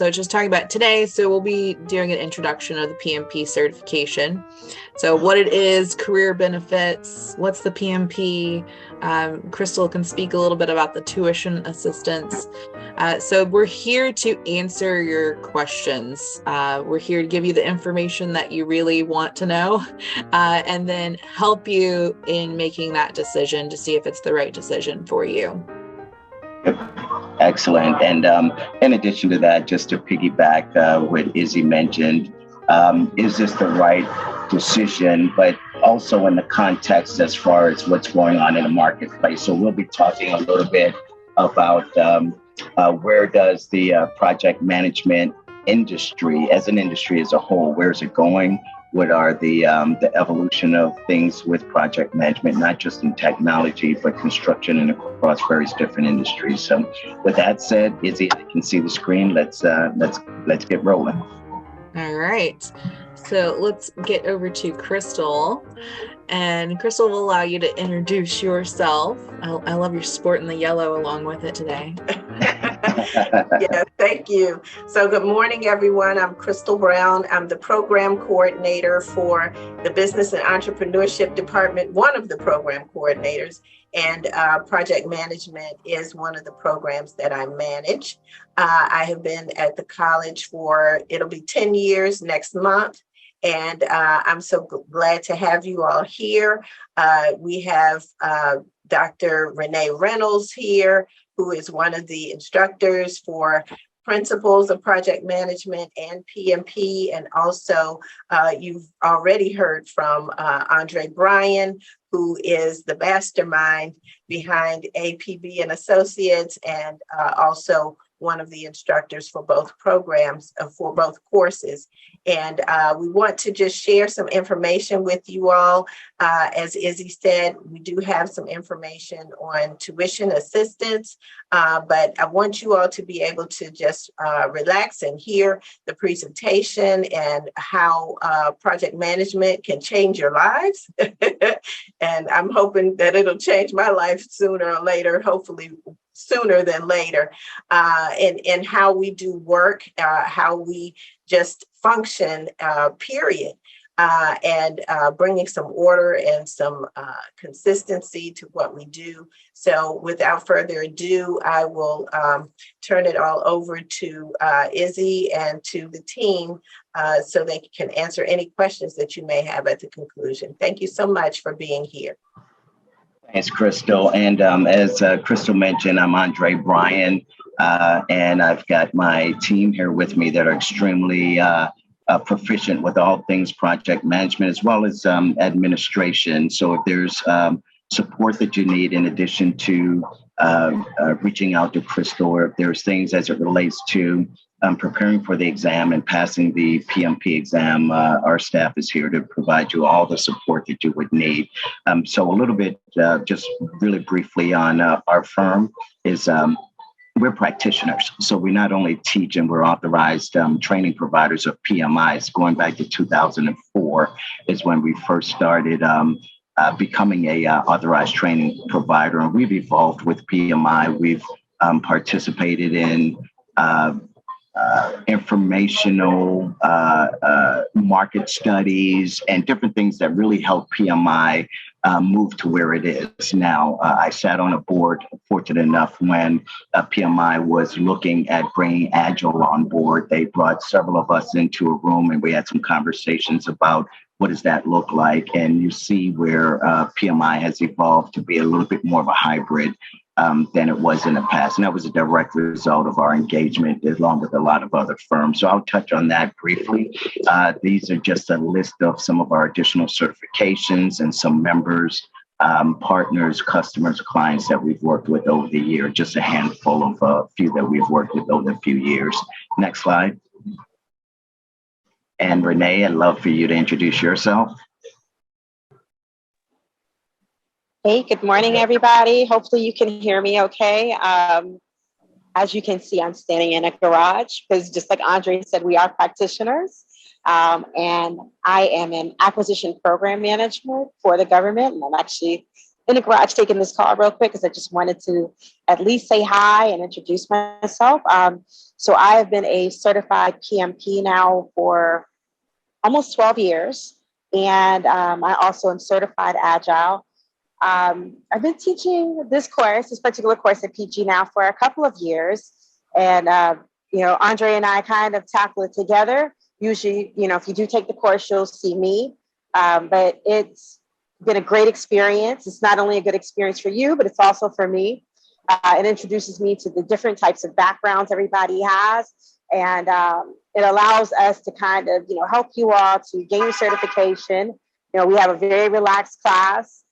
So just talking about today, so we'll be doing an introduction of the PMP certification. So what it is, career benefits, what's the PMP? Crystal can speak a little bit about the tuition assistance. So we're here to answer your questions. We're here to give you the information that you really want to know, and then help you in making that decision to see if it's the right decision for you. Excellent. And in addition to that, just to piggyback what Izzy mentioned, is this the right decision, but also in the context as far as what's going on in the marketplace. So we'll be talking a little bit about where does the project management industry, as an industry as a whole, where's it going? What are the evolution of things with project management, not just in technology, but construction and across various different industries. So with that said, Izzy, I can see the screen. Let's get rolling. All right. So let's get over to Crystal. And Crystal will allow you to introduce yourself. I love your sport in the yellow along with it today. Yeah, thank you. So good morning, everyone. I'm Crystal Brown. I'm the program coordinator for the Business and Entrepreneurship Department, one of the program coordinators, and project management is one of the programs that I manage. I have been at the college it'll be 10 years next month. And I'm so glad to have you all here. We have Dr. Renee Reynolds here, who is one of the instructors for Principles of Project Management and PMP. And also, you've already heard from Andre Bryan, who is the mastermind behind APB and Associates, and also one of the instructors for both programs, for both courses. And we want to just share some information with you all. As Izzy said, we do have some information on tuition assistance, but I want you all to be able to just relax and hear the presentation and how project management can change your lives. And I'm hoping that it'll change my life sooner or later, hopefully sooner than later, and how we do work, how we just function, period, and bringing some order and some consistency to what we do. So without further ado, I will turn it all over to Izzy and to the team so they can answer any questions that you may have at the conclusion. Thank you so much for being here. Thanks, Crystal. And as Crystal mentioned, I'm Andre Bryan, and I've got my team here with me that are extremely proficient with all things project management as well as administration. So if there's support that you need in addition to reaching out to Crystal, or if there's things as it relates to preparing for the exam and passing the PMP exam, our staff is here to provide you all the support that you would need. So a little bit, just really briefly on our firm is we're practitioners. So we not only teach and we're authorized training providers of PMIs. Going back to 2004 is when we first started becoming a authorized training provider. And we've evolved with PMI. We've participated in informational market studies and different things that really help PMI move to where it is now. I sat on a board, fortunate enough, when PMI was looking at bringing Agile on board. They brought several of us into a room and we had some conversations about what does that look like? And you see where PMI has evolved to be a little bit more of a hybrid than it was in the past. And that was a direct result of our engagement along with a lot of other firms. So I'll touch on that briefly. These are just a list of some of our additional certifications and some members, partners, customers, clients that we've worked with over the year, just a handful of a few that we've worked with over a few years. Next slide. And Renee, I'd love for you to introduce yourself. Hey, good morning, everybody. Hopefully you can hear me okay. As you can see, I'm standing in a garage because just like Andre said, we are practitioners. And I am in acquisition program management for the government. And I'm actually in the garage taking this call real quick because I just wanted to at least say hi and introduce myself. So I have been a certified PMP now for almost 12 years. And I also am certified Agile. I've been teaching this particular course at PG now for a couple of years. And, Andre and I kind of tackle it together. Usually, if you do take the course, you'll see me. But it's been a great experience. It's not only a good experience for you, but it's also for me. It introduces me to the different types of backgrounds everybody has. And it allows us to kind of, help you all to gain your certification. We have a very relaxed class.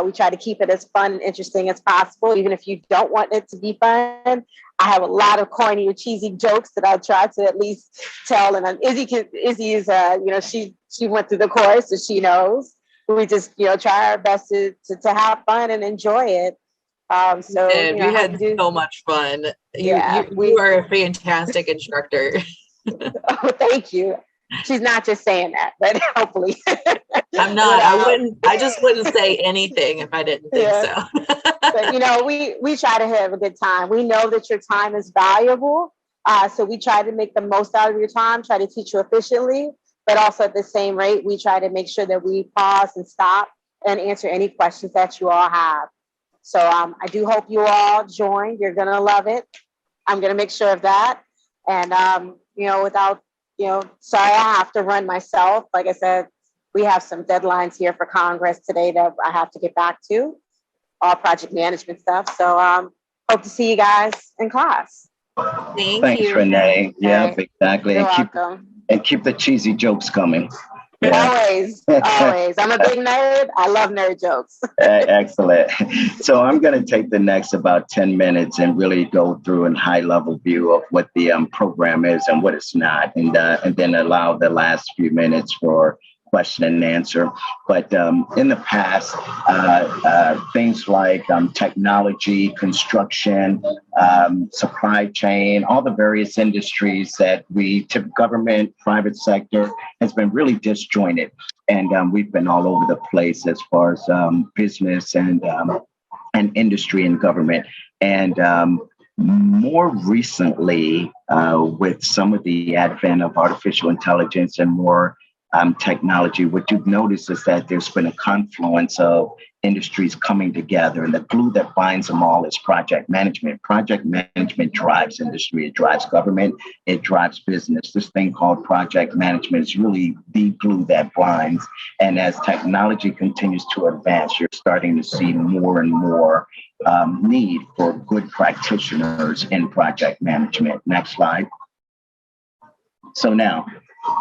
We try to keep it as fun and interesting as possible, even if you don't want it to be fun. I have a lot of corny or cheesy jokes that I try to at least tell. And Izzy is, she went through the course, so she knows. We just, try our best to have fun and enjoy it. We had so much fun. You are a fantastic instructor. Oh, thank you. She's not just saying that, but hopefully. I'm not. I just wouldn't say anything if I didn't think so. But we try to have a good time. We know that your time is valuable. So we try to make the most out of your time, try to teach you efficiently, but also at the same rate, we try to make sure that we pause and stop and answer any questions that you all have. So I do hope you all join. You're going to love it. I'm going to make sure of that. And, sorry, I have to run myself. Like I said, we have some deadlines here for Congress today that I have to get back to, all project management stuff. So hope to see you guys in class. Thanks, Renee. Yeah, right. Exactly. You're welcome. Keep the cheesy jokes coming. Yeah. Always. I'm a big nerd. I love nerd jokes. Excellent. So I'm going to take the next about 10 minutes and really go through a high level view of what the program is and what it's not, and then allow the last few minutes for question and answer. But in the past, things like technology, construction, supply chain, all the various industries that government, private sector, has been really disjointed. And we've been all over the place as far as business and industry and government. And more recently, with some of the advent of artificial intelligence and more technology, what you've noticed is that there's been a confluence of industries coming together, and the glue that binds them all is project management. Project management drives industry, it drives government, it drives business. This thing called project management is really the glue that binds. And as technology continues to advance, you're starting to see more and more need for good practitioners in project management. Next slide. So now,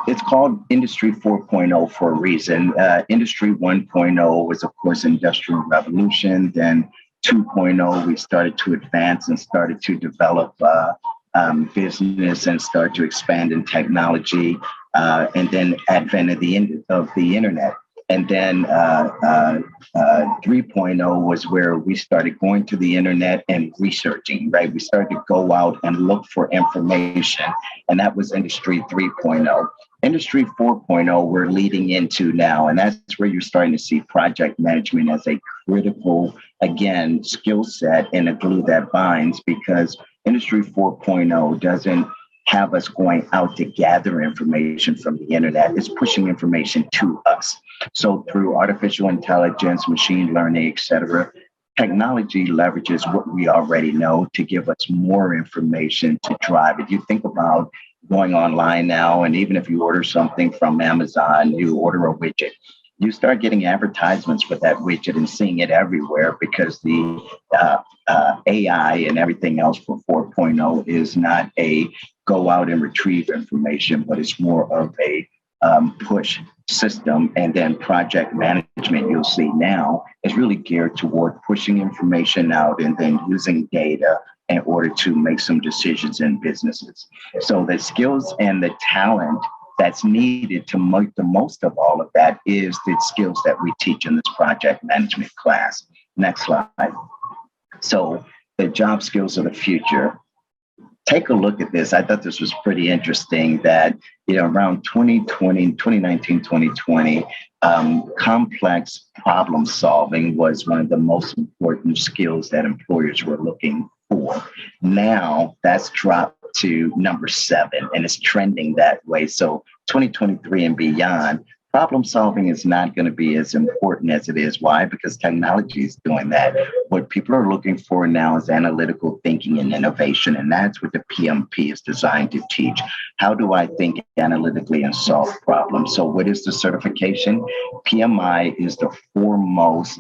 it's called Industry 4.0 for a reason. Industry 1.0 was, of course, Industrial Revolution. Then 2.0, we started to advance and started to develop business and start to expand in technology. And then advent of the internet. And then 3.0 was where we started going to the internet and researching, right? We started to go out and look for information, and that was Industry 3.0. Industry 4.0, we're leading into now, and that's where you're starting to see project management as a critical, again, skill set and a glue that binds, because Industry 4.0 doesn't have us going out to gather information from the internet. It's pushing information to us. So through artificial intelligence, machine learning, et cetera, technology leverages what we already know to give us more information to drive it. You think about going online now, and even if you order something from Amazon, you order a widget, you start getting advertisements for that widget and seeing it everywhere, because the AI and everything else for 4.0 is not a go out and retrieve information, but it's more of a push system. And then project management, you'll see now, is really geared toward pushing information out and then using data in order to make some decisions in businesses. So the skills and the talent that's needed to make the most of all of that is the skills that we teach in this project management class. Next slide. So the job skills of the future. take a look at this. I thought this was pretty interesting that, around 2019, 2020, complex problem solving was one of the most important skills that employers were looking for. Now that's dropped to number 7, and it's trending that way. So 2023 and beyond, problem solving is not going to be as important as it is. Why? Because technology is doing that. What people are looking for now is analytical thinking and innovation, and that's what the PMP is designed to teach. How do I think analytically and solve problems? So what is the certification? PMI is the foremost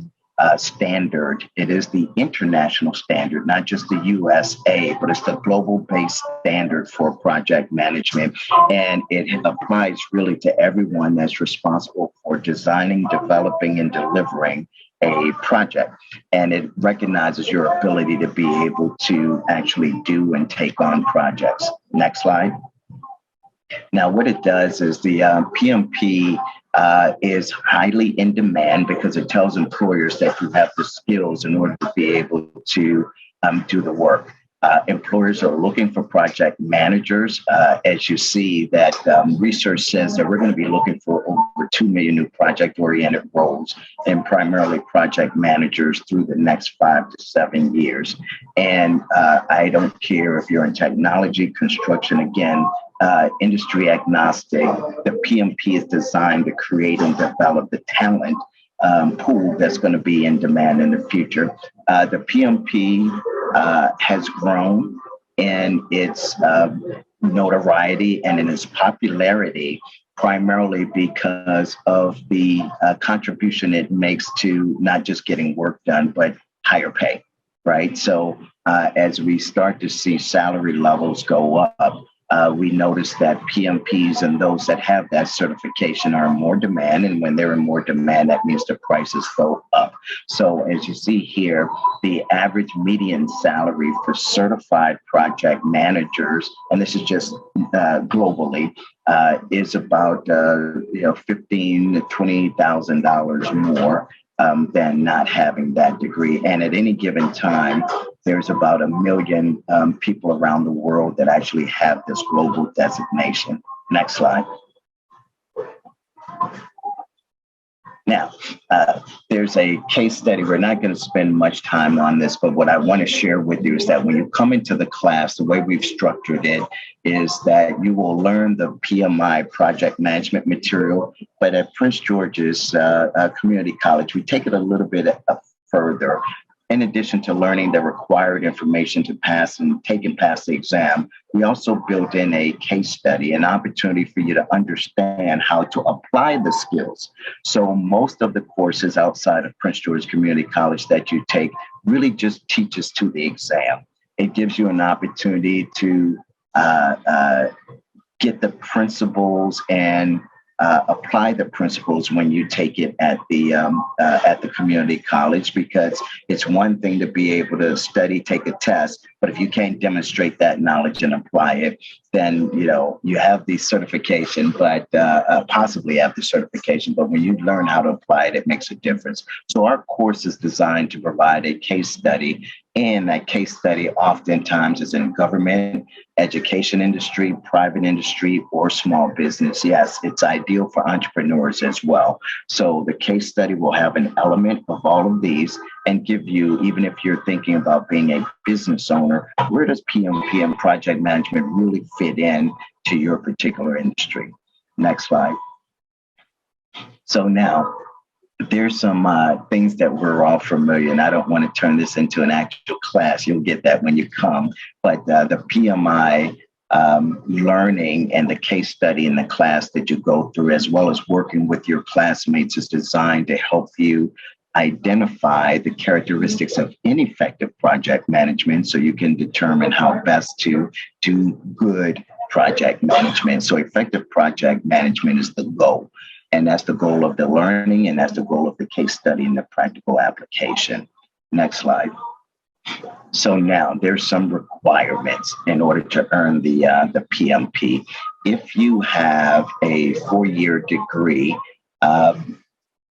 standard. It is the international standard, not just the USA, but it's the global-based standard for project management. And it applies really to everyone that's responsible for designing, developing, and delivering a project. And it recognizes your ability to be able to actually do and take on projects. Next slide. Now, what it does is the PMP is highly in demand because it tells employers that you have the skills in order to be able to do the work. Employers are looking for project managers. As you see that research says that we're going to be looking for over 2 million new project-oriented roles and primarily project managers through the next 5 to 7 years. And I don't care if you're in technology, construction, again, industry agnostic. The PMP is designed to create and develop the talent pool that's going to be in demand in the future. The PMP has grown in its notoriety and in its popularity primarily because of the contribution it makes to not just getting work done, but higher pay, right? So as we start to see salary levels go up, we notice that PMPs and those that have that certification are in more demand. And when they're in more demand, that means the prices go up. So as you see here, the average median salary for certified project managers, and this is just globally, is about $15,000 to $20,000 more than not having that degree. And at any given time, there's about 1 million people around the world that actually have this global designation. Next slide. Now, there's a case study. We're not going to spend much time on this, but what I want to share with you is that when you come into the class, the way we've structured it is that you will learn the PMI project management material, but at Prince George's Community College, we take it a little bit further. In addition to learning the required information to pass and pass the exam, we also built in a case study, an opportunity for you to understand how to apply the skills. So most of the courses outside of Prince George's Community College that you take really just teaches to the exam. It gives you an opportunity to get the principles and apply the principles when you take it at the community college, because it's one thing to be able to study, take a test, but if you can't demonstrate that knowledge and apply it, then you have the certification, but possibly have the certification, but when you learn how to apply it, it makes a difference. So our course is designed to provide a case study, and that case study oftentimes is in government, education industry, private industry, or small business. Yes, it's ideal for entrepreneurs as well. So the case study will have an element of all of these and give you, even if you're thinking about being a business owner, where does PMP and project management really fit in to your particular industry? Next slide. So now, there's some things that we're all familiar, and I don't want to turn this into an actual class. You'll get that when you come. But the PMI learning and the case study in the class that you go through, as well as working with your classmates, is designed to help you identify the characteristics of ineffective project management so you can determine how best to do good project management. So effective project management is the goal. And that's the goal of the learning, and that's the goal of the case study and the practical application. Next slide. So now there's some requirements in order to earn the PMP. If you have a 4-year degree,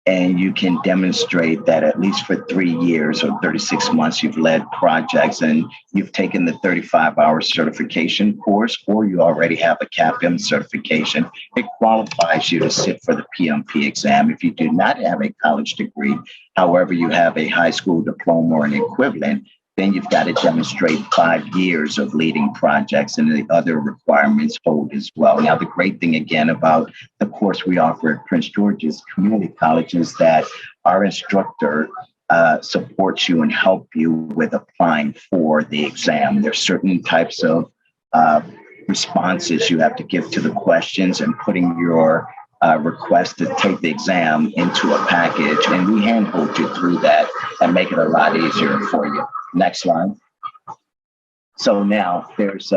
and you can demonstrate that at least for 3 years or 36 months, you've led projects and you've taken the 35-hour certification course, or you already have a CAPM certification, it qualifies you to sit for the PMP exam. If you do not have a college degree, however, you have a high school diploma or an equivalent, then you've got to demonstrate 5 years of leading projects, and the other requirements hold as well. Now, the great thing again about the course we offer at Prince George's Community College is that our instructor supports you and help you with applying for the exam. There's certain types of responses you have to give to the questions and putting your request to take the exam into a package, and we handhold you through that and make it a lot easier for you. Next slide. So now there's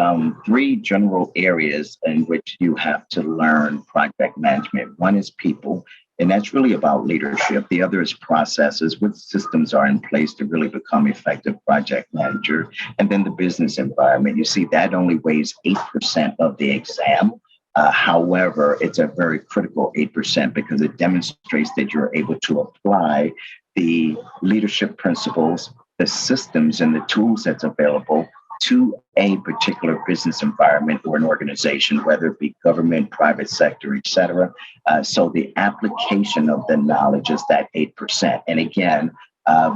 3 general areas in which you have to learn project management. One is people, and that's really about leadership. The other is processes, what systems are in place to really become effective project manager. And then the business environment. You see, that only weighs 8% of the exam. However, it's a very critical 8% because it demonstrates that you're able to apply the leadership principles, the systems and the tools that's available to a particular business environment or an organization, whether it be government, private sector, et cetera. So the application of the knowledge is that 8%. And again,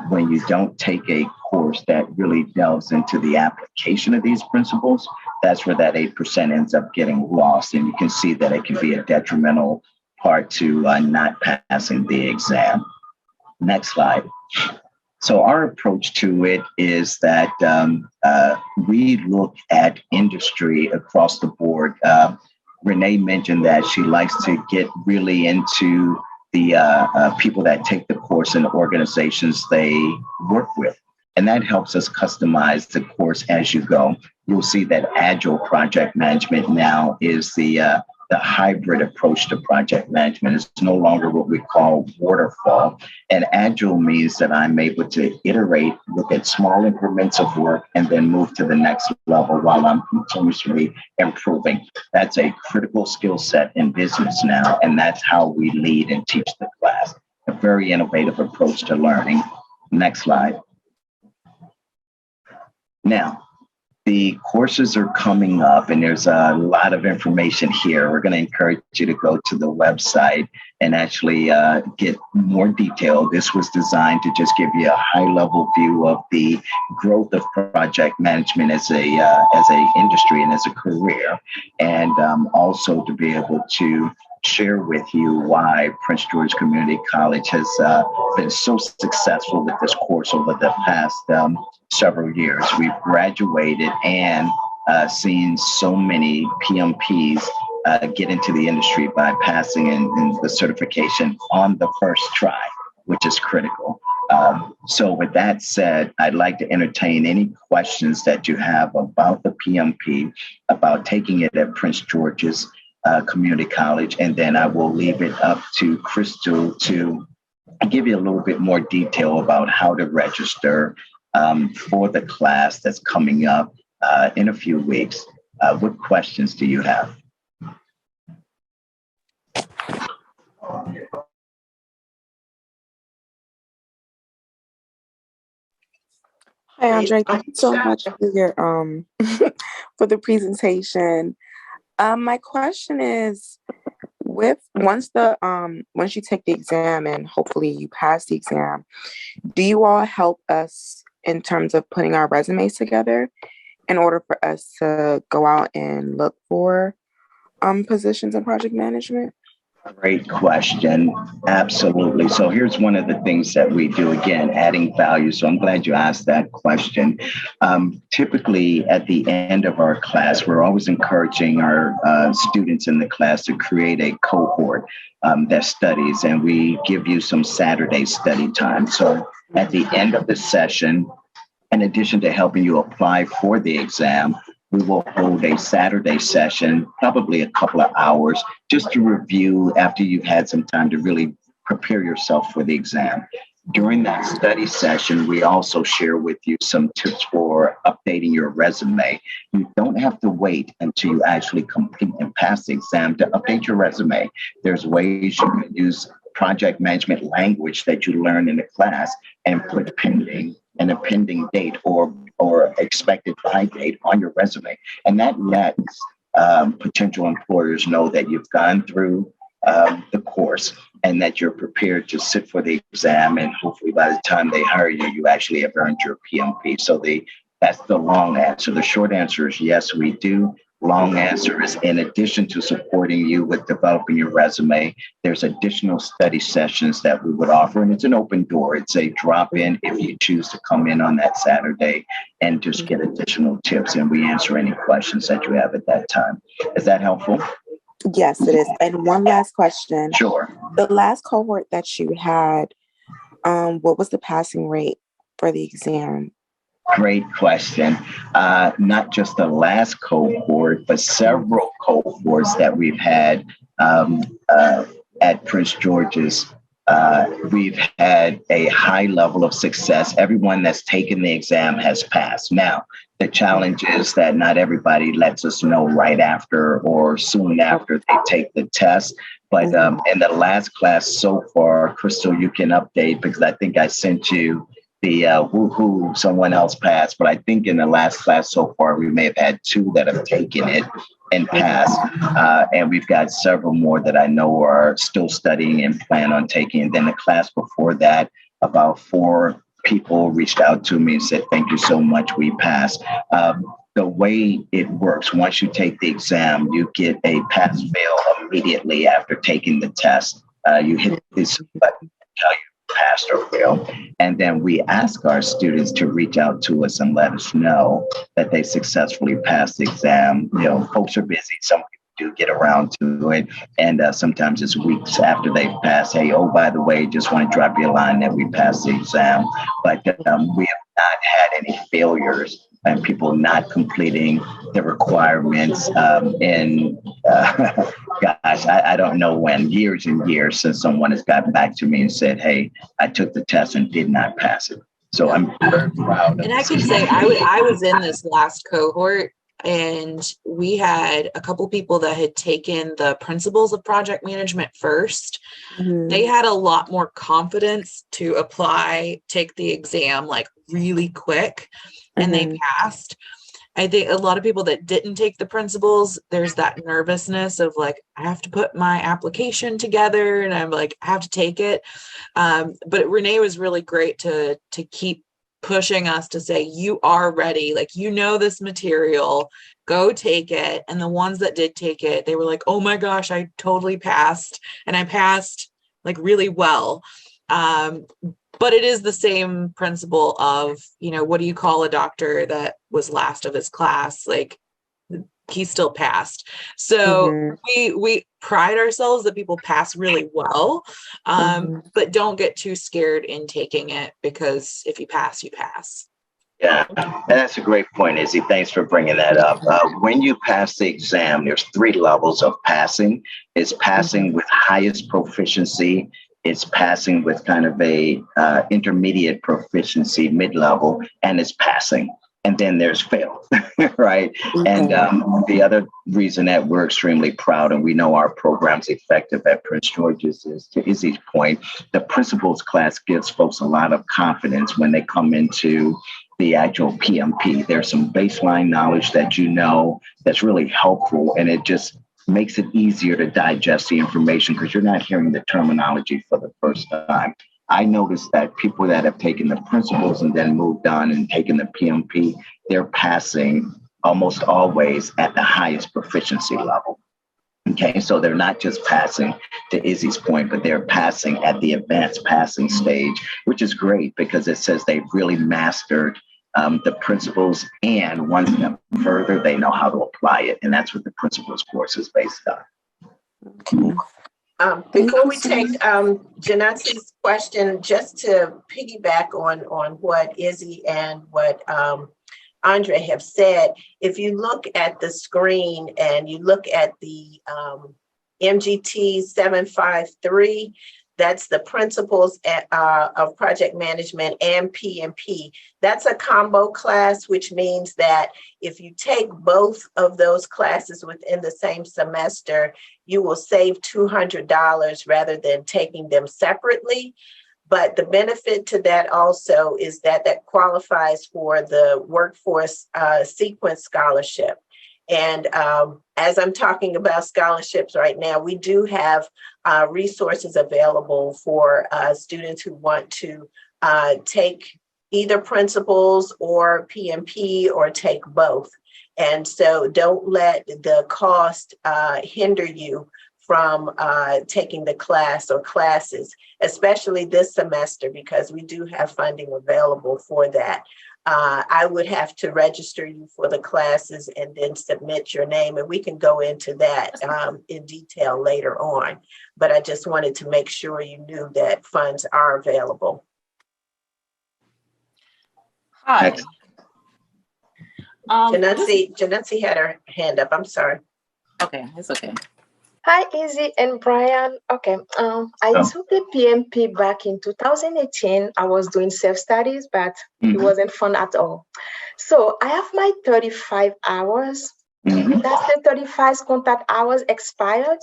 when you don't take a course that really delves into the application of these principles, that's where that 8% ends up getting lost. And you can see that it can be a detrimental part to not passing the exam. Next slide. So our approach to it is that we look at industry across the board. Renee mentioned that she likes to get really into the people that take the course and the organizations they work with. And that helps us customize the course as you go. You'll see that Agile project management now is the hybrid approach to project management. It's no longer what we call waterfall. And Agile means that I'm able to iterate, look at small increments of work, and then move to the next level while I'm continuously improving. That's a critical skill set in business now, and that's how we lead and teach the class. A very innovative approach to learning. Next slide. Now, the courses are coming up and there's a lot of information here. We're going to encourage you to go to the website and actually get more detail. This was designed to just give you a high-level view of the growth of project management as a industry and as a career, and also to be able to share with you why Prince George Community College has been so successful with this course over the past several years. We've graduated and seen so many PMPs get into the industry by passing in the certification on the first try, which is critical. So with that said, I'd like to entertain any questions that you have about the PMP, about taking it at Prince George's Community College, and then I will leave it up to Crystal to give you a little bit more detail about how to register for the class that's coming up in a few weeks. What questions do you have? Hi, Andre. Thank you so much for your for the presentation. My question is, once you take the exam and hopefully you pass the exam, do you all help us in terms of putting our resumes together in order for us to go out and look for positions in project management? Great question. Absolutely. So here's one of the things that we do, again, adding value. So I'm glad you asked that question. Typically, at the end of our class, we're always encouraging our students in the class to create a cohort that studies, and we give you some Saturday study time. So at the end of the session, in addition to helping you apply for the exam, we will hold a Saturday session, probably a couple of hours, just to review after you've had some time to really prepare yourself for the exam. During that study session, we also share with you some tips for updating your resume. You don't have to wait until you actually complete and pass the exam to update your resume. There's ways you can use project management language that you learn in the class and put pending and a pending date or expected by date on your resume. And that lets potential employers know that you've gone through the course and that you're prepared to sit for the exam. And hopefully by the time they hire you, you actually have earned your PMP. So that's the long answer. The short answer is yes, we do. Long answer is, in addition to supporting you with developing your resume, there's additional study sessions that we would offer. And it's an open door. It's a drop-in if you choose to come in on that Saturday and just get additional tips. And we answer any questions that you have at that time. Is that helpful? Yes, it is. And one last question. Sure. The last cohort that you had, what was the passing rate for the exam? Great question. Not just the last cohort, but several cohorts that we've had at Prince George's. We've had a high level of success. Everyone that's taken the exam has passed. Now, the challenge is that not everybody lets us know right after or soon after they take the test. But in the last class so far, Crystal, you can update because I think I sent you the woohoo, someone else passed. But I think in the last class so far, we may have had 2 that have taken it and passed. And we've got several more that I know are still studying and plan on taking. And then the class before that, about 4 people reached out to me and said, thank you so much, we passed. The way it works, once you take the exam, you get a pass-fail immediately after taking the test. You hit this button, tell you passed or failed. And then we ask our students to reach out to us and let us know that they successfully passed the exam. You know, folks are busy. Some people do get around to it. And sometimes it's weeks after they've passed. Hey, oh, by the way, just want to drop you a line that we passed the exam. But we have not had any failures and people not completing the requirements gosh, I don't know when, years and years since someone has gotten back to me and said, hey, I took the test and did not pass it. So I'm very proud. And I can say I was in this last cohort, and we had a couple people that had taken the principles of project management first. Mm-hmm. They had a lot more confidence to take the exam like really quick, and they passed. I think a lot of people that didn't take the principles, there's that nervousness of like, I have to put my application together and I'm like, I have to take it. But Renee was really great to keep pushing us to say, you are ready. Like, you know, this material, go take it. And the ones that did take it, they were like, oh my gosh, I totally passed. And I passed like really well. But it is the same principle of, you know, what do you call a doctor that was last of his class? Like, he still passed. So we pride ourselves that people pass really well, but don't get too scared in taking it, because if you pass, you pass. Yeah, and that's a great point, Izzy. Thanks for bringing that up. When you pass the exam, there's 3 levels of passing. It's passing with highest proficiency. It's passing with kind of a intermediate proficiency, mid-level, and it's passing. And then there's fail, right? And the other reason that we're extremely proud and we know our program's effective at Prince George's is, to Izzy's point, the principles class gives folks a lot of confidence when they come into the actual PMP. There's some baseline knowledge that you know that's really helpful, and it just makes it easier to digest the information because you're not hearing the terminology for the first time. I noticed that people that have taken the principles and then moved on and taken the PMP, they're passing almost always at the highest proficiency level. Okay, so they're not just passing, to Izzy's point, but they're passing at the advanced passing stage, which is great because it says they've really mastered the principles, and one step further, they know how to apply it. And that's what the principles course is based on. Okay. Before we take Janet's question, just to piggyback on what Izzy and what Andre have said, if you look at the screen and you look at the MGT 753, That's the principles of project management and Pmp. That's a combo class, which means that if you take both of those classes within the same semester, you will save $200 rather than taking them separately. But the benefit to that also is that that qualifies for the workforce sequence scholarship. And as I'm talking about scholarships right now, we do have resources available for students who want to take either principles or PMP or take both. And so don't let the cost hinder you from taking the class or classes, especially this semester, because we do have funding available for that. I would have to register you for the classes and then submit your name, and we can go into that in detail later on. But I just wanted to make sure you knew that funds are available. Hi. Janetsi had her hand up. I'm sorry. Okay, it's okay. Hi, Izzy and Brian. Okay, I took the PMP back in 2018. I was doing self-studies, but it wasn't fun at all. So I have my 35 hours. Does the 35 contact hours expired?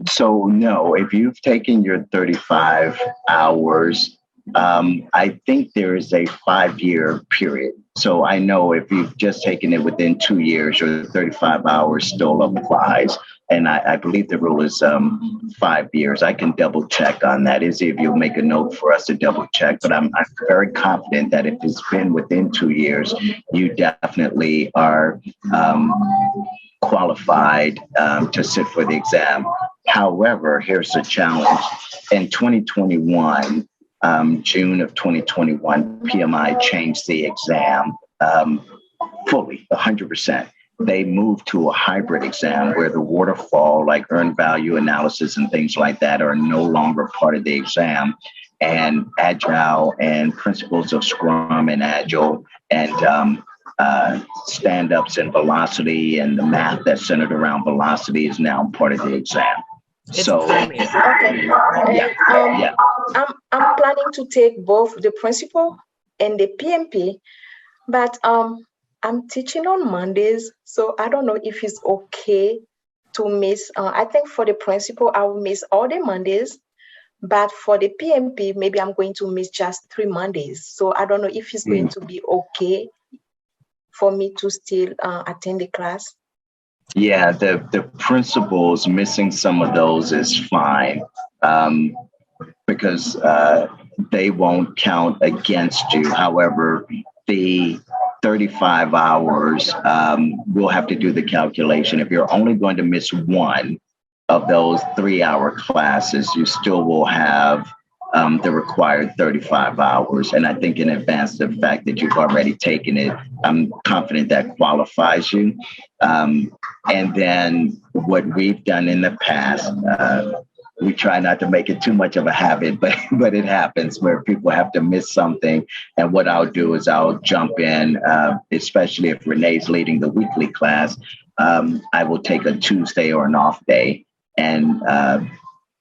So no, if you've taken your 35 hours, I think there is a 5-year period. So I know if you've just taken it within 2 years, your 35 hours still applies. And I believe the rule is 5 years. I can double check on that. Izzy, if you'll make a note for us to double check. But I'm very confident that if it's been within 2 years, you definitely are qualified to sit for the exam. However, here's the challenge. In 2021, June of 2021, Pmi changed the exam fully, 100%. They moved to a hybrid exam where the waterfall, like earned value analysis and things like that, are no longer part of the exam. And Agile and principles of Scrum and Agile and stand-ups and velocity and the math that's centered around velocity is now part of the exam. Okay. I'm planning to take both the principal and the PMP, but I'm teaching on Mondays, so I don't know if it's okay to miss. I think for the principal, I will miss all the Mondays, but for the PMP, maybe I'm going to miss just 3 Mondays. So I don't know if it's going to be okay for me to still attend the class. Yeah, the principles, missing some of those is fine because they won't count against you. However, the 35 hours, we'll have to do the calculation. If you're only going to miss one of those 3-hour classes, you still will have the required 35 hours. And I think in advance of the fact that you've already taken it, I'm confident that qualifies you. And then what we've done in the past, we try not to make it too much of a habit, but it happens where people have to miss something. And what I'll do is I'll jump in, especially if Renee's leading the weekly class, I will take a Tuesday or an off day and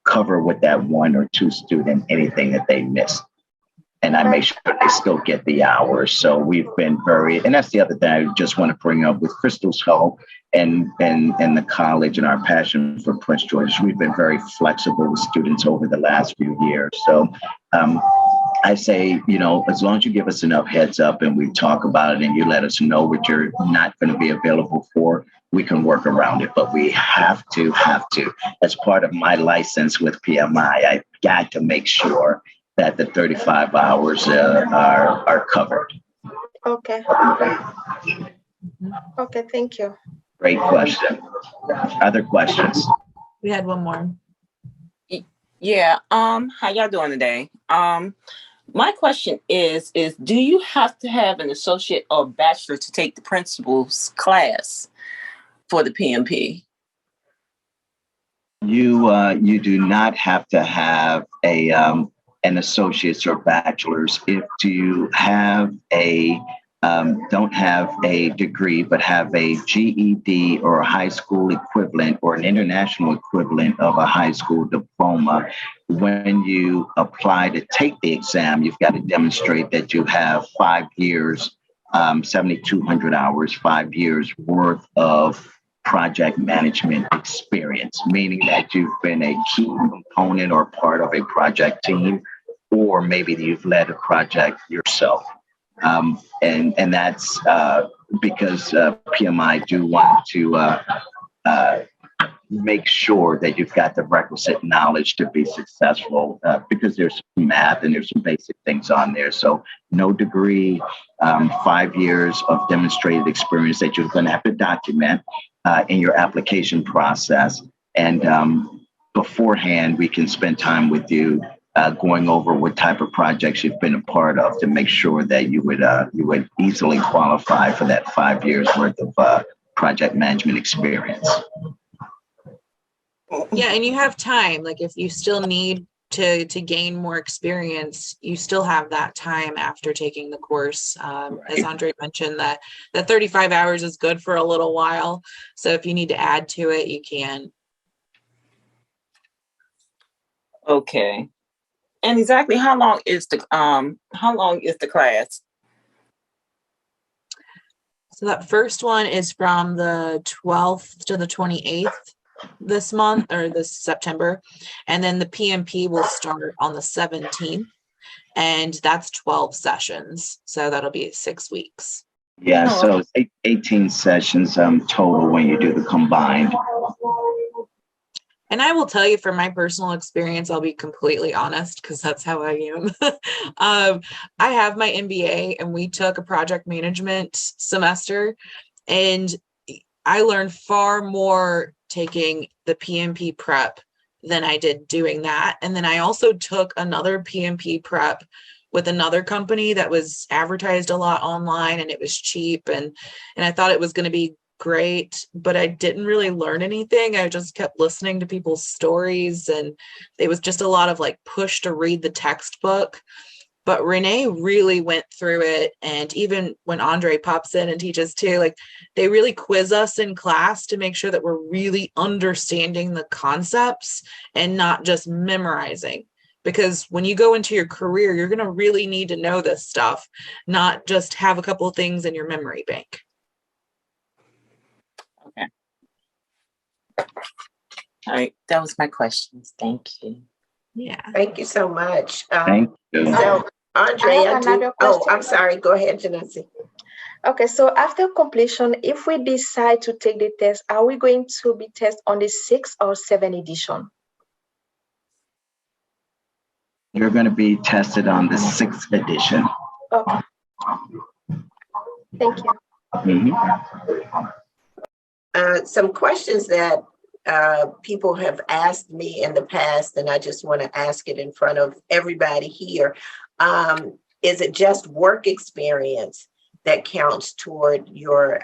cover with that 1 or 2 student anything that they missed. And I make sure they still get the hours. So we've been and that's the other thing I just want to bring up with Crystal's help and the college and our passion for Prince George. We've been very flexible with students over the last few years. So I say, as long as you give us enough heads up and we talk about it and you let us know what you're not going to be available for, we can work around it. But we have to, as part of my license with PMI, I've got to make sure that the 35 hours are covered. Okay. Okay, thank you. Great question. Other questions? We had one more. Yeah. How y'all doing today? My question is do you have to have an associate or bachelor to take the principal's class for the PMP? You do not have to have an associate's or bachelor's. If you have a don't have a degree, but have a GED or a high school equivalent or an international equivalent of a high school diploma. When you apply to take the exam, you've got to demonstrate that you have 5 years, 7,200 hours, 5 years worth of project management experience, meaning that you've been a key component or part of a project team, or maybe you've led a project yourself. And that's because PMI do want to make sure that you've got the requisite knowledge to be successful, because there's some math and there's some basic things on there. So no degree, 5 years of demonstrated experience that you're going to have to document in your application process. And beforehand, we can spend time with you going over what type of projects you've been a part of to make sure that you would easily qualify for that 5 years worth of project management experience. Yeah, and you have time. Like if you still need to gain more experience, you still have that time after taking the course. Right. As Andre mentioned, that 35 hours is good for a little while. So if you need to add to it, you can. Okay. And exactly how long is the class? So that first one is from the 12th to the 28th this month or this September. And then the PMP will start on the 17th. And that's 12 sessions. So that'll be 6 weeks. Yeah, so it's 18 sessions total when you do the combined. And I will tell you from my personal experience, I'll be completely honest, because that's how I am. I have my MBA and we took a project management semester, and I learned far more taking the PMP prep than I did doing that. And then I also took another PMP prep with another company that was advertised a lot online, and it was cheap. And I thought it was going to be great, but I didn't really learn anything. I just kept listening to people's stories, and it was just a lot of like push to read the textbook. But Renee really went through it. And even when Andre pops in and teaches too, like they really quiz us in class to make sure that we're really understanding the concepts and not just memorizing. Because when you go into your career, you're going to really need to know this stuff, not just have a couple of things in your memory bank. Okay. All right. That was my questions. Thank you. Yeah. Thank you so much. Thank you. So, Andre, I'm sorry. Go ahead, Janasi. Okay, so after completion, if we decide to take the test, are we going to be tested on the 6th or 7th edition? You're going to be tested on the 6th edition. Okay. Thank you. Mm-hmm. Some questions that people have asked me in the past, and I just want to ask it in front of everybody here. Is it just work experience that counts toward your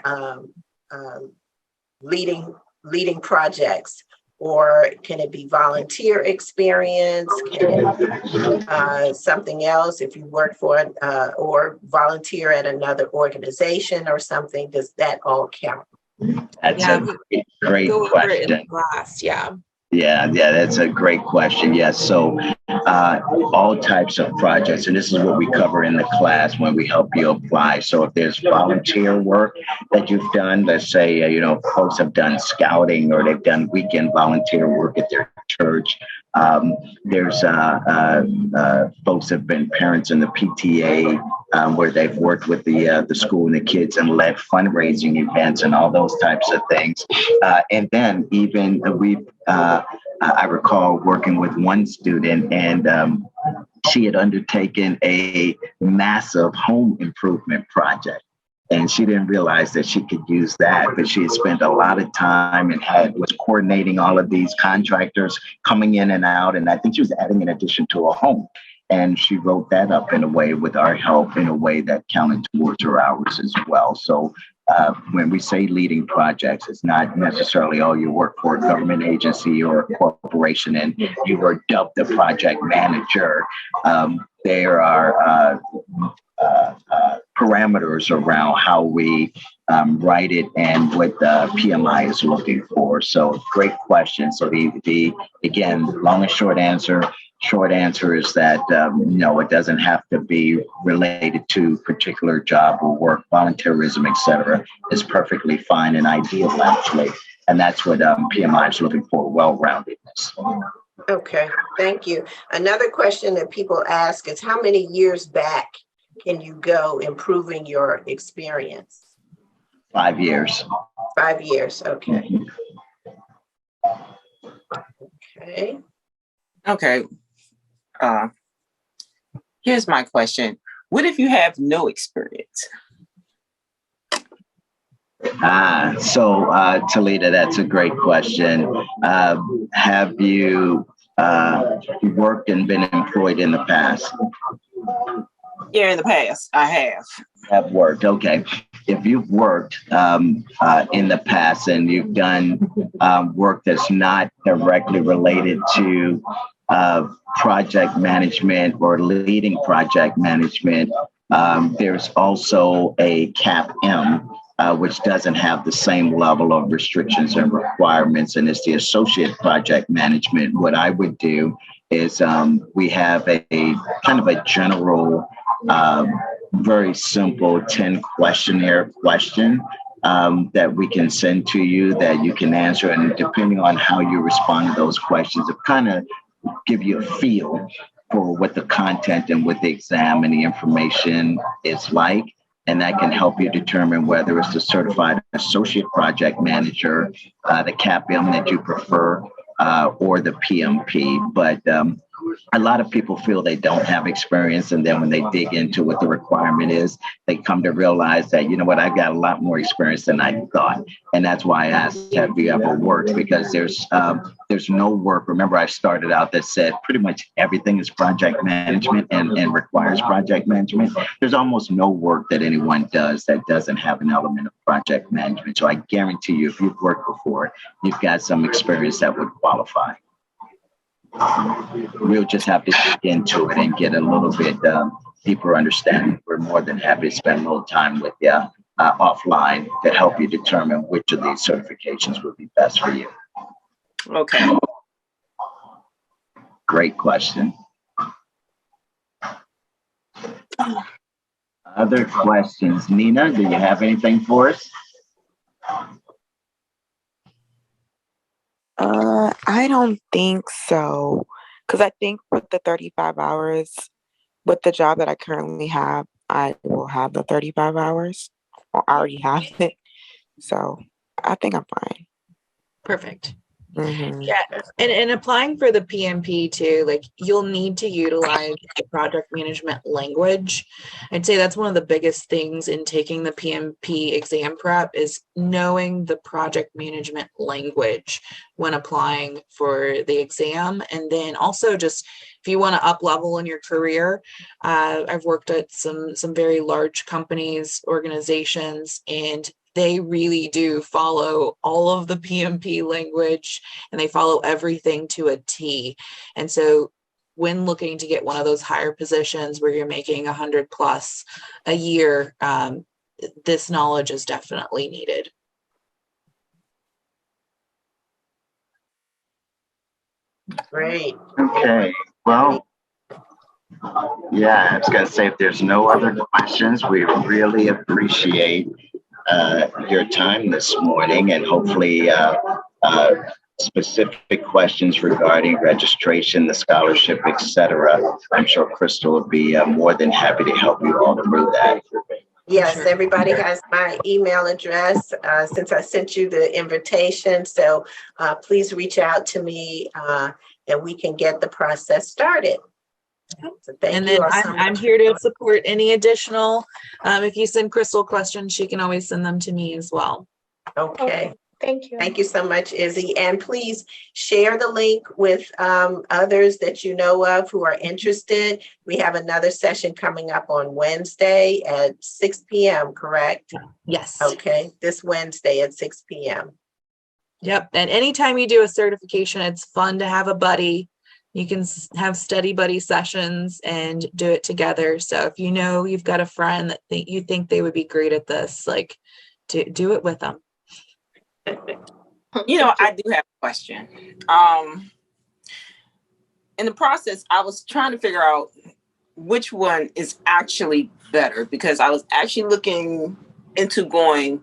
leading projects? Or can it be volunteer experience? Can it be something else if you work for or volunteer at another organization or something? Does that all count? That's a great question. Yeah, that's a great question. Yes. So all types of projects, and this is what we cover in the class when we help you apply. So if there's volunteer work that you've done, let's say, folks have done scouting or they've done weekend volunteer work at their church. There's folks have been parents in the PTA where they've worked with the school and the kids and led fundraising events and all those types of things. And then even I recall working with one student, and she had undertaken a massive home improvement project. And she didn't realize that she could use that, but she had spent a lot of time and was coordinating all of these contractors coming in and out. And I think she was adding an addition to a home. And she wrote that up in a way with our help in a way that counted towards her hours as well. So when we say leading projects, it's not necessarily, you work for a government agency or a corporation and you were dubbed the project manager. There are parameters around how we write it and what the PMI is looking for. So great question. So the again, long and short answer. Short answer is that no, it doesn't have to be related to particular job or work. Volunteerism, etc., is perfectly fine and ideal, actually. And that's what PMI is looking for: well-roundedness. Okay, thank you. Another question that people ask is, how many years back can you go improving your experience? 5 years. 5 years, okay. Okay. Okay. Here's my question. What if you have no experience? Talita, that's a great question. Have you worked and been employed in the past? Yeah, in the past, I have worked. Okay. If you've worked in the past and you've done work that's not directly related to project management or leading project management, there's also a CAPM, which doesn't have the same level of restrictions and requirements, and it's the associate project management. What I would do is we have a kind of a general, very simple 10 questionnaire question that we can send to you that you can answer. And depending on how you respond to those questions, it kind of give you a feel for what the content and what the exam and the information is like. And that can help you determine whether it's the certified associate project manager, the CAPM that you prefer, or the PMP. But a lot of people feel they don't have experience. And then when they dig into what the requirement is, they come to realize that, you know what, I've got a lot more experience than I thought. And that's why I asked, have you ever worked? Because there's no work. Remember, I started out that said pretty much everything is project management and requires project management. There's almost no work that anyone does that doesn't have an element of project management. So I guarantee you, if you've worked before, you've got some experience that would qualify. We'll just have to dig into it and get a little bit deeper understanding. We're more than happy to spend a little time with you offline to help you determine which of these certifications would be best for you. Okay. Great question. Other questions? Nina, do you have anything for us? I don't think so. Because I think with the 35 hours, with the job that I currently have, I will have the 35 hours, or I already have it. So I think I'm fine. Perfect. Mm-hmm. Yeah, and applying for the PMP too, like you'll need to utilize the project management language. I'd say that's one of the biggest things in taking the PMP exam prep is knowing the project management language when applying for the exam. And then also just if you want to up level in your career, I've worked at some very large companies, organizations, and they really do follow all of the PMP language and they follow everything to a T. And so when looking to get one of those higher positions where you're making 100 plus a year, this knowledge is definitely needed. Great. Okay. Well, yeah, I was going to say, if there's no other questions, we really appreciate your time this morning, and hopefully specific questions regarding registration, the scholarship, etc. I'm sure Crystal will be more than happy to help you all through that. Yes, everybody has my email address since I sent you the invitation. So please reach out to me and we can get the process started. So and then I'm here to support any additional. If you send Crystal questions, she can always send them to me as well. Okay. Thank you. Thank you so much, Izzy. And please share the link with others that you know of who are interested. We have another session coming up on Wednesday at 6 p.m., correct? Yes. Okay, this Wednesday at 6 p.m. Yep. And anytime you do a certification, it's fun to have a buddy You can have study buddy sessions and do it together. So if you know you've got a friend that you think they would be great at this, like do it with them. You know, I do have a question. In the process, I was trying to figure out which one is actually better, because I was actually looking into going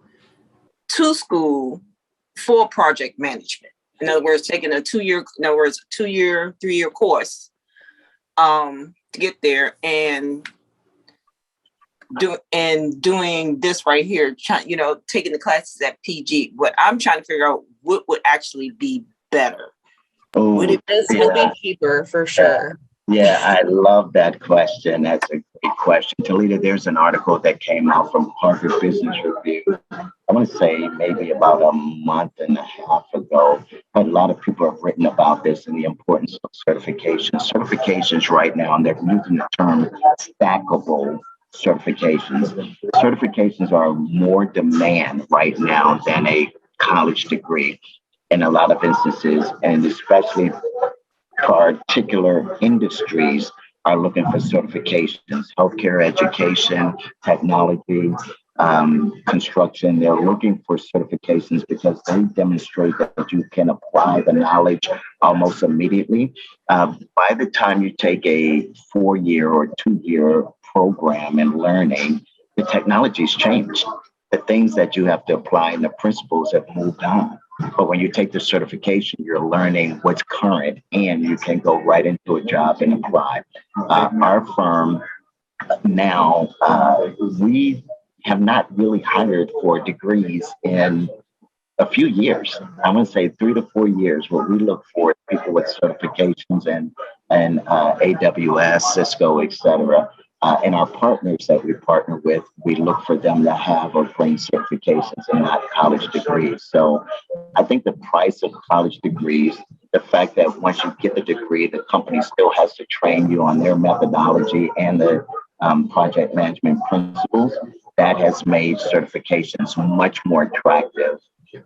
to school for project management. In other words, taking a 2-year, 3-year course to get there, and doing this right here, taking the classes at PG. What I'm trying to figure out, what would actually be better. This will be cheaper for sure. Yeah, I love that question. That's a great question. Talita, there's an article that came out from Harvard Business Review. I want to say maybe about a month and a half ago. But a lot of people have written about this and the importance of certifications. Certifications right now, and they're using the term stackable certifications. Certifications are more demand right now than a college degree in a lot of instances, and especially particular industries are looking for certifications. Healthcare, education, technology, construction. They're looking for certifications because they demonstrate that you can apply the knowledge almost immediately. By the time you take a 4-year or 2-year program in learning, the technology's changed. The things that you have to apply and the principles have moved on. But when you take the certification, you're learning what's current, and you can go right into a job and apply. Our firm now, we have not really hired for degrees in a few years. I'm going to say 3 to 4 years. What we look for is people with certifications and AWS, Cisco, et cetera. And our partners that we partner with, we look for them to have or bring certifications and not college degrees. So I think the price of college degrees, the fact that once you get the degree, the company still has to train you on their methodology and the project management principles, that has made certifications much more attractive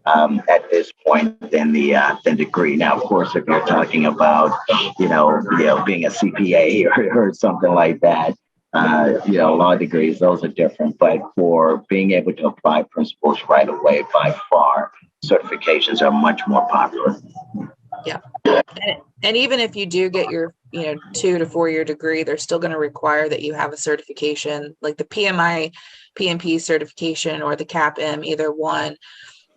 at this point than the degree. Now, of course, if you're talking about, being a CPA or something like that, law degrees, those are different. But for being able to apply principles right away, by far, certifications are much more popular. Yeah. And even if you do get your, 2 to 4 year degree, they're still going to require that you have a certification, like the Pmp certification or the CAPM, either one.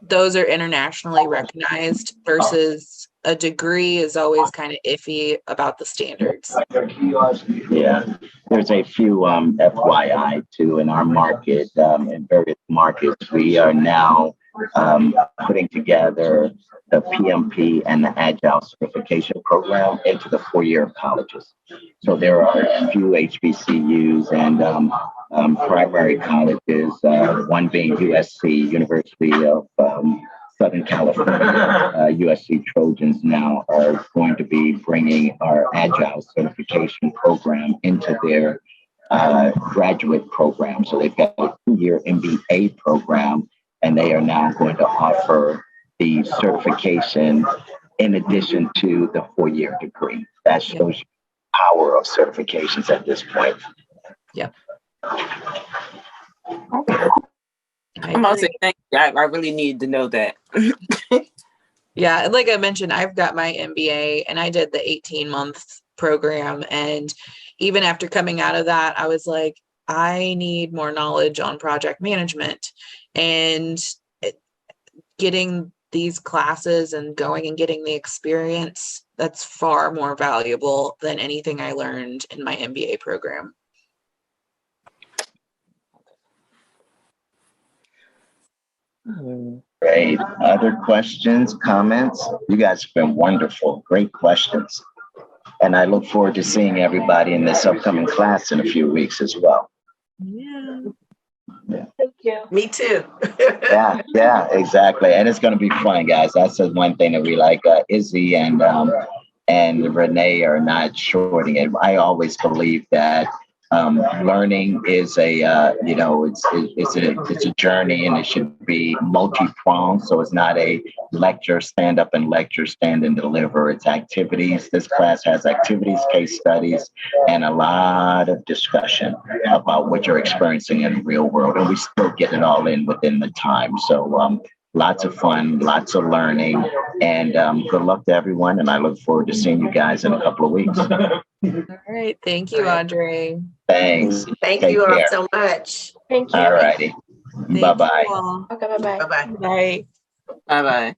Those are internationally recognized versus a degree is always kind of iffy about the standards. Yeah, there's a few FYI too in our market, in various markets. We are now putting together the PMP and the Agile certification program into the 4-year colleges. So there are a few HBCUs and primary colleges, one being USC, University of Southern California. USC Trojans now are going to be bringing our Agile certification program into their graduate program. So they've got a 2-year MBA program, and they are now going to offer the certification in addition to the 4-year degree. That shows you the power of certifications at this point. Yeah. Okay. I'm about to say thank you. I really need to know that. Yeah, and like I mentioned, I've got my MBA and I did the 18-month program. And even after coming out of that, I was like, I need more knowledge on project management, and getting these classes and going and getting the experience, that's far more valuable than anything I learned in my MBA program. Great. Other questions, comments? You guys have been wonderful. Great questions. And I look forward to seeing everybody in this upcoming class in a few weeks as well. Yeah. Thank you. Me too. Yeah, exactly. And it's going to be fun, guys. That's the one thing that we like. Izzy and Renee are not shorting it. I always believe that learning is it's a journey, and it should be multi-pronged. So it's not a lecture, stand up and lecture, stand and deliver. It's activities. This class has activities, case studies, and a lot of discussion about what you're experiencing in the real world. And we still get it all in within the time. So lots of fun, lots of learning, and good luck to everyone. And I look forward to seeing you guys in a couple of weeks. All right. Thank you, Andre. Thanks. Thank Take you all care. so much. Thank you. All righty. Bye-bye. You all. Okay, bye-bye. Bye-bye. Bye. Bye bye.